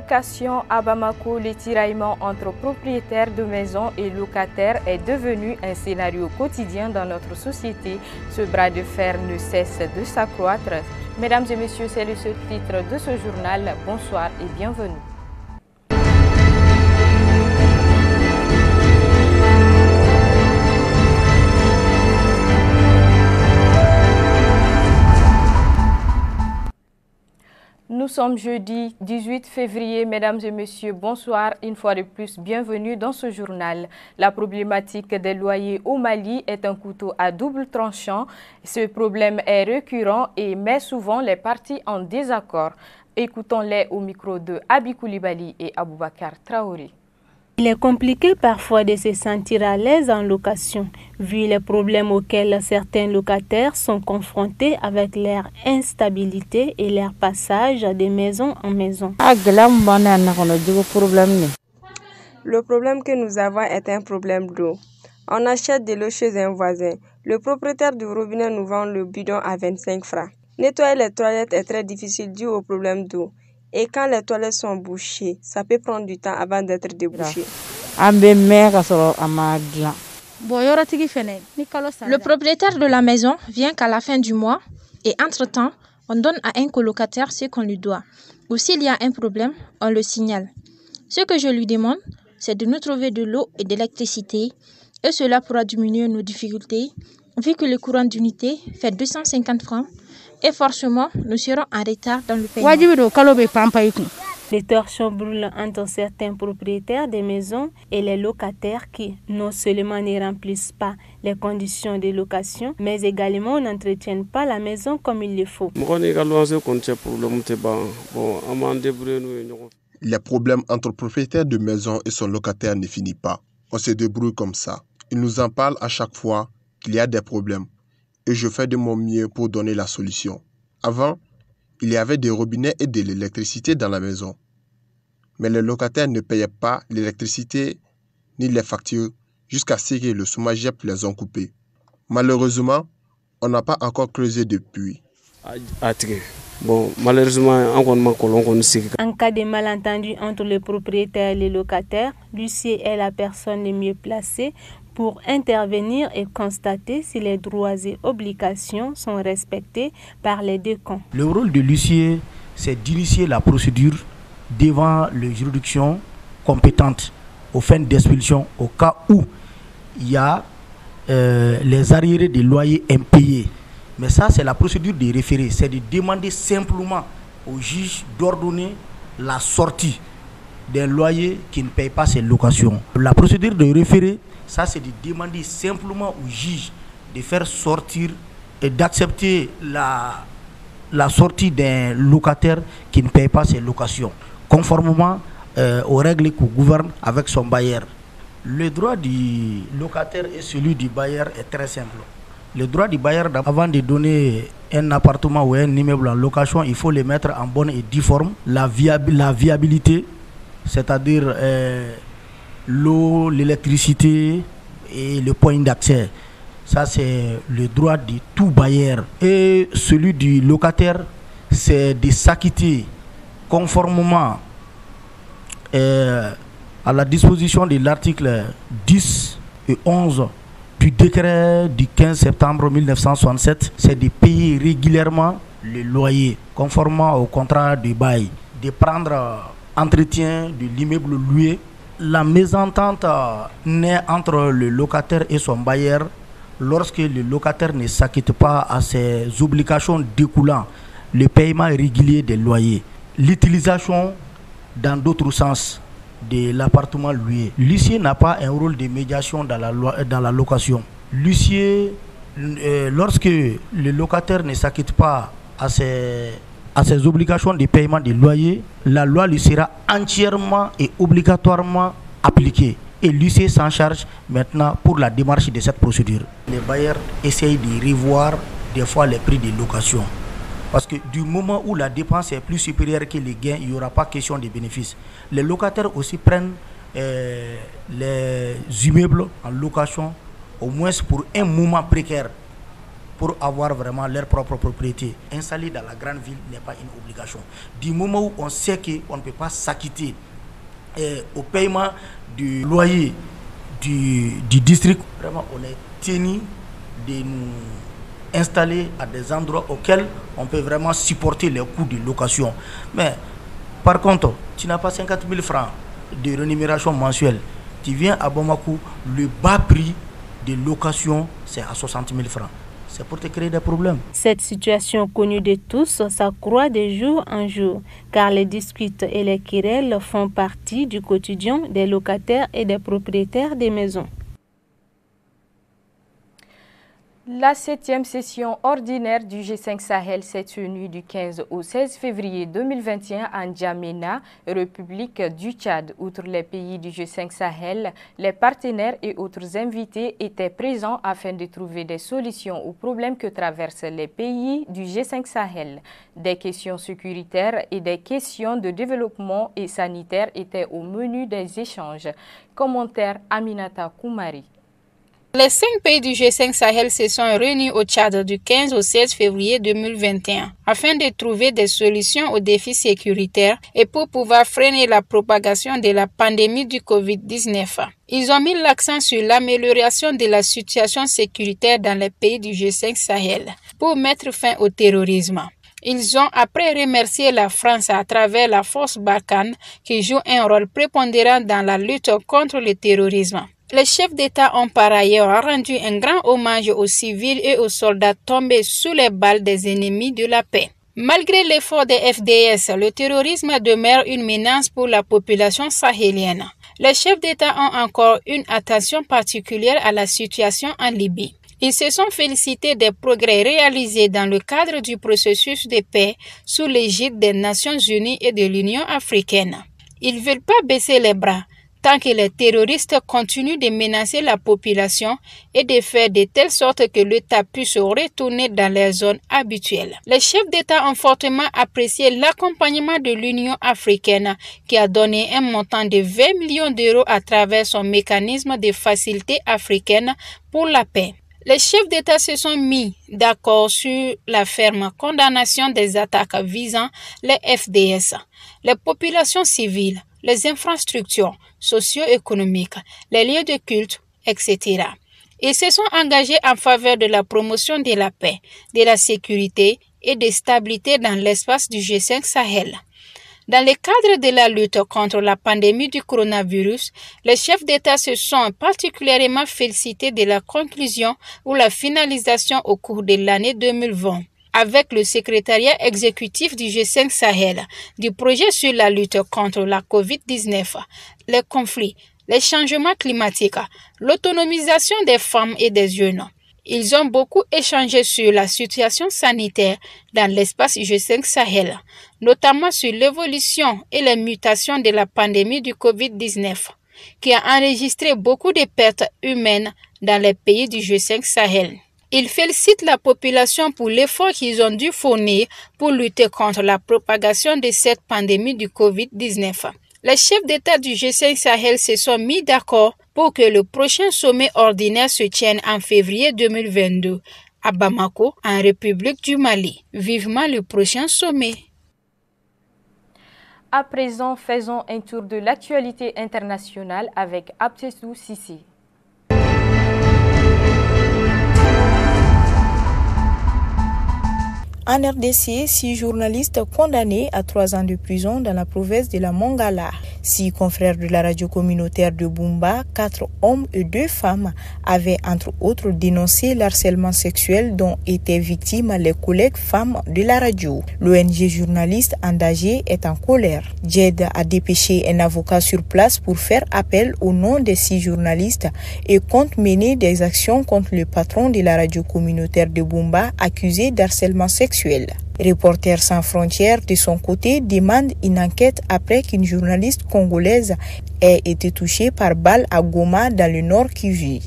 location à Bamako, le tiraillement entre propriétaires de maisons et locataires est devenu un scénario quotidien dans notre société. Ce bras de fer ne cesse de s'accroître. Mesdames et messieurs, c'est le seul titre de ce journal. Bonsoir et bienvenue. Nous sommes jeudi 18 février, mesdames et messieurs, bonsoir. Une fois de plus, bienvenue dans ce journal. La problématique des loyers au Mali est un couteau à double tranchant. Ce problème est récurrent et met souvent les parties en désaccord. Écoutons-les au micro de Abi Koulibaly et Aboubakar Traoré. Il est compliqué parfois de se sentir à l'aise en location, vu les problèmes auxquels certains locataires sont confrontés avec leur instabilité et leur passage de maison en maison. Le problème que nous avons est un problème d'eau. On achète de l'eau chez un voisin. Le propriétaire du robinet nous vend le bidon à 25 francs. Nettoyer les toilettes est très difficile dû au problème d'eau. Et quand les toilettes sont bouchées, ça peut prendre du temps avant d'être débouché. Le propriétaire de la maison vient qu'à la fin du mois et entre-temps, on donne à un colocataire ce qu'on lui doit. Ou s'il y a un problème, on le signale. Ce que je lui demande, c'est de nous trouver de l'eau et de l'électricité et cela pourra diminuer nos difficultés vu que le courant d'unité fait 250 francs. Et forcément, nous serons en retard dans le paiement. Les torchons brûlent entre certains propriétaires des maisons et les locataires qui non seulement ne remplissent pas les conditions de location, mais également n'entretiennent pas la maison comme il le faut. Les problèmes entre propriétaires de maison et son locataire ne finissent pas. On se débrouille comme ça. Il nous en parle à chaque fois qu'il y a des problèmes. Et je fais de mon mieux pour donner la solution. Avant, il y avait des robinets et de l'électricité dans la maison. Mais les locataires ne payaient pas l'électricité ni les factures jusqu'à ce que le SOMAGEP les ont coupés. Malheureusement, on n'a pas encore creusé de puits. En cas de malentendu entre le propriétaire et les locataires, l'huissier est la personne la mieux placée pour intervenir et constater si les droits et obligations sont respectés par les deux camps. Le rôle de l'huissier, c'est d'initier la procédure devant les juridictions compétentes aux fins d'expulsion au cas où il y a les arriérés des loyers impayés. Mais ça, c'est la procédure de référé. C'est de demander simplement au juge d'ordonner la sortie d'un loyer qui ne paye pas ses locations. La procédure de référé, ça c'est de demander simplement au juge de faire sortir et d'accepter la sortie d'un locataire qui ne paye pas ses locations, conformément aux règles qui gouvernent avec son bailleur. Le droit du locataire et celui du bailleur est très simple. Le droit du bailleur, avant de donner un appartement ou un immeuble en location, il faut les mettre en bonne et due forme. La viabilité, c'est-à-dire l'eau, l'électricité et le point d'accès. Ça, c'est le droit de tout bailleur. Et celui du locataire, c'est de s'acquitter conformément à la disposition de l'article 10 et 11 du décret du 15 septembre 1967, c'est de payer régulièrement le loyer, conformément au contrat de bail, de prendre entretien de l'immeuble loué. La mésentente naît entre le locataire et son bailleur lorsque le locataire ne s'acquitte pas à ses obligations découlant le paiement régulier des loyers, l'utilisation dans d'autres sens de l'appartement loué. L'huissier n'a pas un rôle de médiation dans la location. L'huissier, lorsque le locataire ne s'acquitte pas à ses obligations de paiement des loyers, la loi lui sera entièrement et obligatoirement appliquée. Et l'huissier s'en charge maintenant pour la démarche de cette procédure. Les bailleurs essayent de revoir des fois les prix de location. Parce que du moment où la dépense est plus supérieure que les gains, il n'y aura pas question de bénéfices. Les locataires aussi prennent les immeubles en location, au moins pour un moment précaire. pour avoir vraiment leur propre propriété. Installer dans la grande ville n'est pas une obligation. Du moment où on sait qu'on ne peut pas s'acquitter au paiement du loyer du district, vraiment on est tenu de nous installer à des endroits auxquels on peut vraiment supporter les coûts de location. Mais par contre, tu n'as pas 50 000 francs de rémunération mensuelle. Tu viens à Bamako, le bas prix de location, c'est à 60 000 francs. C'est pour te créer des problèmes. Cette situation connue de tous s'accroît de jour en jour, car les disputes et les querelles font partie du quotidien des locataires et des propriétaires des maisons. La 7e session ordinaire du G5 Sahel s'est tenue du 15 au 16 février 2021 à N'Djamena, République du Tchad. Outre les pays du G5 Sahel, les partenaires et autres invités étaient présents afin de trouver des solutions aux problèmes que traversent les pays du G5 Sahel. Des questions sécuritaires et des questions de développement et sanitaire étaient au menu des échanges. Commentaire Aminata Koumari. Les 5 pays du G5 Sahel se sont réunis au Tchad du 15 au 16 février 2021 afin de trouver des solutions aux défis sécuritaires et pour pouvoir freiner la propagation de la pandémie du Covid-19. Ils ont mis l'accent sur l'amélioration de la situation sécuritaire dans les pays du G5 Sahel pour mettre fin au terrorisme. Ils ont après remercié la France à travers la force Barkhane qui joue un rôle prépondérant dans la lutte contre le terrorisme. Les chefs d'État ont par ailleurs rendu un grand hommage aux civils et aux soldats tombés sous les balles des ennemis de la paix. Malgré l'effort des FDS, le terrorisme demeure une menace pour la population sahélienne. Les chefs d'État ont encore une attention particulière à la situation en Libye. Ils se sont félicités des progrès réalisés dans le cadre du processus de paix sous l'égide des Nations Unies et de l'Union africaine. Ils ne veulent pas baisser les bras tant que les terroristes continuent de menacer la population et de faire de telle sorte que l'État puisse retourner dans les zones habituelles. Les chefs d'État ont fortement apprécié l'accompagnement de l'Union africaine qui a donné un montant de 20 millions d'euros à travers son mécanisme de facilité africaine pour la paix. Les chefs d'État se sont mis d'accord sur la ferme condamnation des attaques visant les FDS, les populations civiles, les infrastructures socio-économiques, les lieux de culte, etc. Ils se sont engagés en faveur de la promotion de la paix, de la sécurité et de stabilité dans l'espace du G5 Sahel. Dans le cadre de la lutte contre la pandémie du coronavirus, les chefs d'État se sont particulièrement félicités de la conclusion ou la finalisation au cours de l'année 2020. Avec le secrétariat exécutif du G5 Sahel, du projet sur la lutte contre la COVID-19, les conflits, les changements climatiques, l'autonomisation des femmes et des jeunes. Ils ont beaucoup échangé sur la situation sanitaire dans l'espace G5 Sahel, notamment sur l'évolution et les mutations de la pandémie du COVID-19, qui a enregistré beaucoup de pertes humaines dans les pays du G5 Sahel. Ils félicitent la population pour l'effort qu'ils ont dû fournir pour lutter contre la propagation de cette pandémie du Covid-19. Les chefs d'État du G5 Sahel se sont mis d'accord pour que le prochain sommet ordinaire se tienne en février 2022 à Bamako, en République du Mali. Vivement le prochain sommet. À présent, faisons un tour de l'actualité internationale avec Abdesou Sissi. En RDC, 6 journalistes condamnés à 3 ans de prison dans la province de la Mongala. 6 confrères de la radio communautaire de Bumba, 4 hommes et 2 femmes, avaient entre autres dénoncé l'harcèlement sexuel dont étaient victimes les collègues femmes de la radio. L'ONG journaliste engagée est en colère. JED a dépêché un avocat sur place pour faire appel au nom des 6 journalistes et compte mener des actions contre le patron de la radio communautaire de Bumba accusé d'harcèlement sexuel. Reporters sans frontières, de son côté, demande une enquête après qu'une journaliste congolaise ait été touchée par balle à Goma dans le Nord Kivu.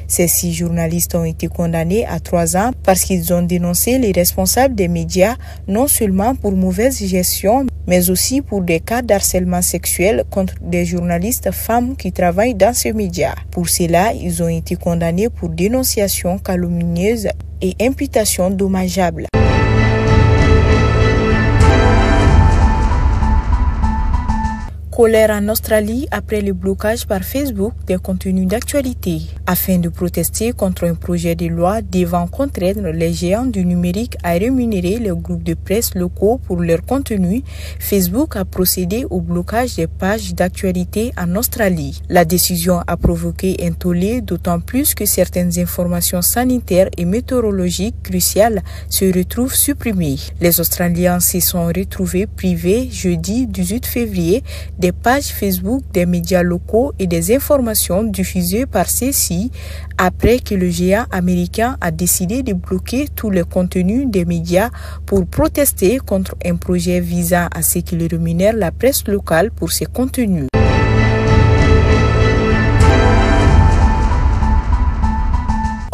Ces 6 journalistes ont été condamnés à 3 ans parce qu'ils ont dénoncé les responsables des médias non seulement pour mauvaise gestion, mais aussi pour des cas d'harcèlement sexuel contre des journalistes femmes qui travaillent dans ces médias. Pour cela, ils ont été condamnés pour dénonciation calomnieuse et imputation dommageable. Colère en Australie après le blocage par Facebook des contenus d'actualité. Afin de protester contre un projet de loi devant contraindre les géants du numérique à rémunérer les groupes de presse locaux pour leur contenu, Facebook a procédé au blocage des pages d'actualité en Australie. La décision a provoqué un tollé, d'autant plus que certaines informations sanitaires et météorologiques cruciales se retrouvent supprimées. Les Australiens se sont retrouvés privés jeudi 18 février des pages Facebook des médias locaux et des informations diffusées par ceux-ci après que le géant américain a décidé de bloquer tous les contenus des médias pour protester contre un projet visant à ce qu'il rémunère la presse locale pour ses contenus.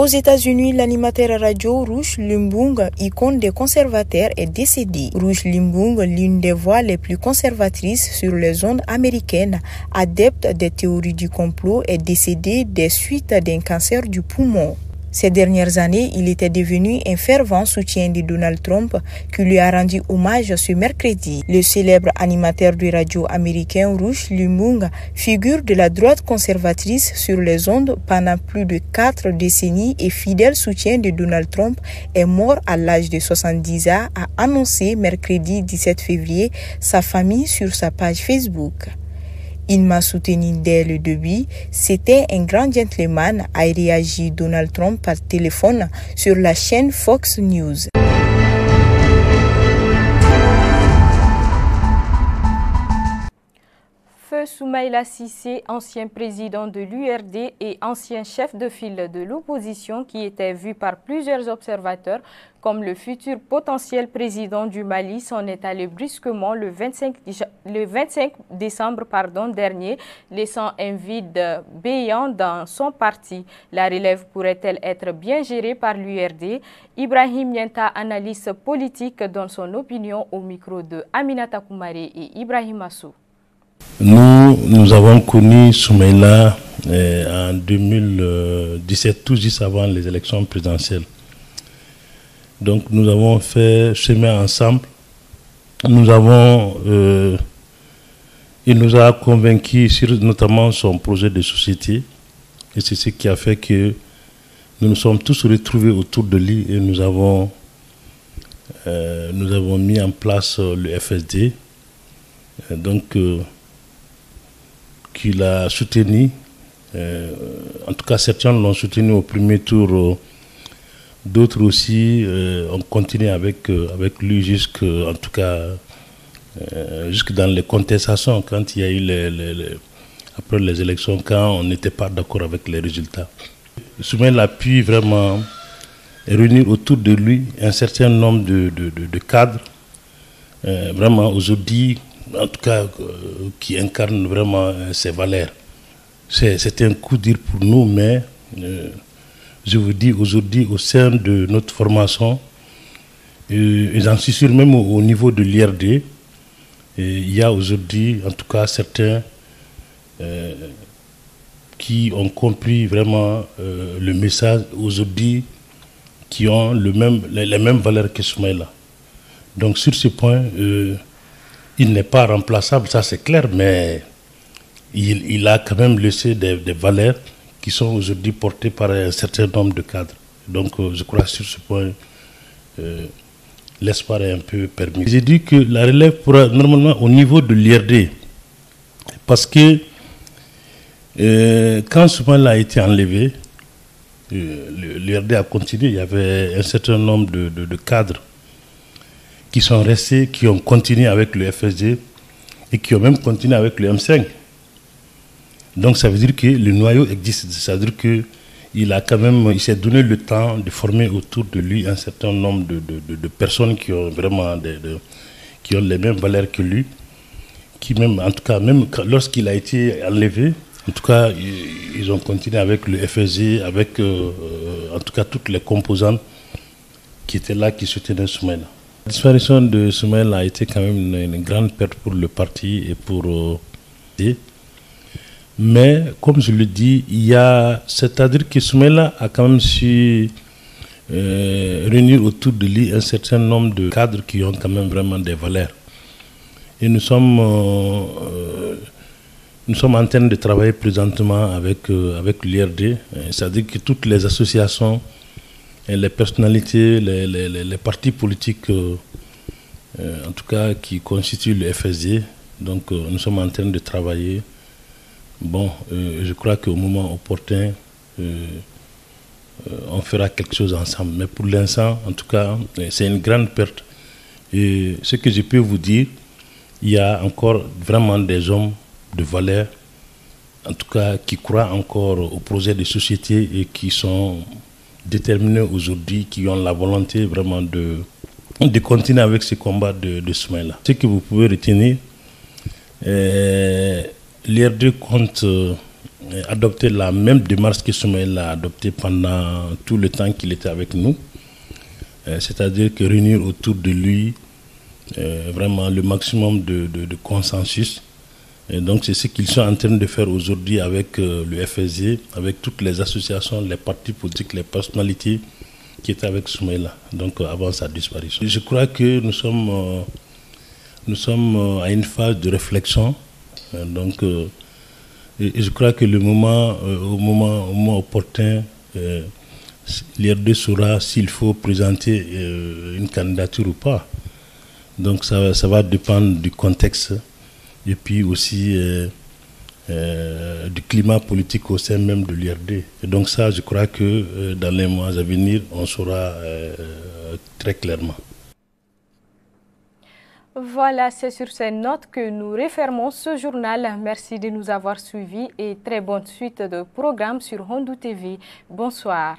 Aux États-Unis, l'animateur radio Rush Limbaugh, icône des conservateurs, est décédé. Rush Limbaugh, l'une des voix les plus conservatrices sur les ondes américaines, adepte des théories du complot, est décédé des suites d'un cancer du poumon. Ces dernières années, il était devenu un fervent soutien de Donald Trump qui lui a rendu hommage ce mercredi. Le célèbre animateur de radio américain Rush Limbaugh, figure de la droite conservatrice sur les ondes pendant plus de 4 décennies et fidèle soutien de Donald Trump, est mort à l'âge de 70 ans, a annoncé mercredi 17 février sa famille sur sa page Facebook. Il m'a soutenu dès le début, c'était un grand gentleman, a réagi Donald Trump par téléphone sur la chaîne Fox News. Feu Soumaïla Cissé, ancien président de l'URD et ancien chef de file de l'opposition qui était vu par plusieurs observateurs comme le futur potentiel président du Mali, s'en est allé brusquement le 25 décembre dernier, laissant un vide béant dans son parti. La relève pourrait-elle être bien gérée par l'URD? Ibrahim Nienta, analyste politique, donne son opinion au micro de Aminata Koumare et Ibrahim Assou. Nous avons connu Soumaïla en 2017, tout juste avant les élections présidentielles. Donc nous avons fait chemin ensemble. Il nous a convaincus sur notamment son projet de société. Et c'est ce qui a fait que nous nous sommes tous retrouvés autour de lui et nous avons mis en place le FSD. Donc qu'il a soutenu. En tout cas, certains l'ont soutenu au premier tour. D'autres aussi ont continué avec lui jusque dans les contestations, quand il y a eu après les élections, quand on n'était pas d'accord avec les résultats. Soumaïla a pu vraiment réunir autour de lui un certain nombre de cadres, vraiment aujourd'hui, en tout cas, qui incarnent vraiment ces valeurs. C'est un coup dur pour nous, mais je vous dis aujourd'hui, au sein de notre formation, et j'en suis sûr même au niveau de l'IRD, il y a aujourd'hui, en tout cas, certains qui ont compris vraiment le message aujourd'hui, qui ont les mêmes valeurs que Soumaïla. Donc sur ce point, il n'est pas remplaçable, ça c'est clair, mais il a quand même laissé des valeurs qui sont aujourd'hui portées par un certain nombre de cadres. Donc je crois que sur ce point, l'espoir est un peu permis. J'ai dit que la relève pourra normalement au niveau de l'IRD, parce que quand Soumaïla a été enlevé, l'IRD a continué, il y avait un certain nombre de cadres qui sont restés, qui ont continué avec le FSD et qui ont même continué avec le M5. Donc ça veut dire que le noyau existe, ça veut dire qu'il s'est donné le temps de former autour de lui un certain nombre de personnes qui ont vraiment qui ont les mêmes valeurs que lui, qui même, en tout cas, même lorsqu'il a été enlevé, en tout cas, ils ont continué avec le FSD, avec en tout cas toutes les composantes qui étaient là, qui soutenaient Soumaïla. La disparition de Soumaïla a été quand même une grande perte pour le parti et pour... Mais, comme je le dis, c'est-à-dire que Soumaïla a quand même su réunir autour de lui un certain nombre de cadres qui ont quand même vraiment des valeurs. Et nous sommes en train de travailler présentement avec l'IRD, c'est-à-dire que toutes les associations, et les personnalités, les partis politiques, en tout cas qui constituent le FSD, donc nous sommes en train de travailler. Bon, je crois qu'au moment opportun, on fera quelque chose ensemble. Mais pour l'instant, en tout cas, c'est une grande perte. Et ce que je peux vous dire, il y a encore vraiment des hommes de valeur, en tout cas qui croient encore au projet de société et qui sont déterminés aujourd'hui, qui ont la volonté vraiment de continuer avec ce combat de Soumaïla. Ce que vous pouvez retenir, l'IRD compte adopter la même démarche que Soumaïla a adoptée pendant tout le temps qu'il était avec nous, c'est-à-dire que réunir autour de lui vraiment le maximum de consensus. Et donc c'est ce qu'ils sont en train de faire aujourd'hui avec le FSD, avec toutes les associations, les partis politiques, les personnalités qui étaient avec Soumaïla, donc avant sa disparition. Je crois que nous sommes à une phase de réflexion, donc et je crois que au moment opportun, l'IRD saura s'il faut présenter une candidature ou pas. Donc ça va dépendre du contexte et puis aussi du climat politique au sein même de l'IRD. Et donc ça, je crois que dans les mois à venir, on saura très clairement. Voilà, c'est sur ces notes que nous refermons ce journal. Merci de nous avoir suivis et très bonne suite de programmes sur Hondou TV. Bonsoir.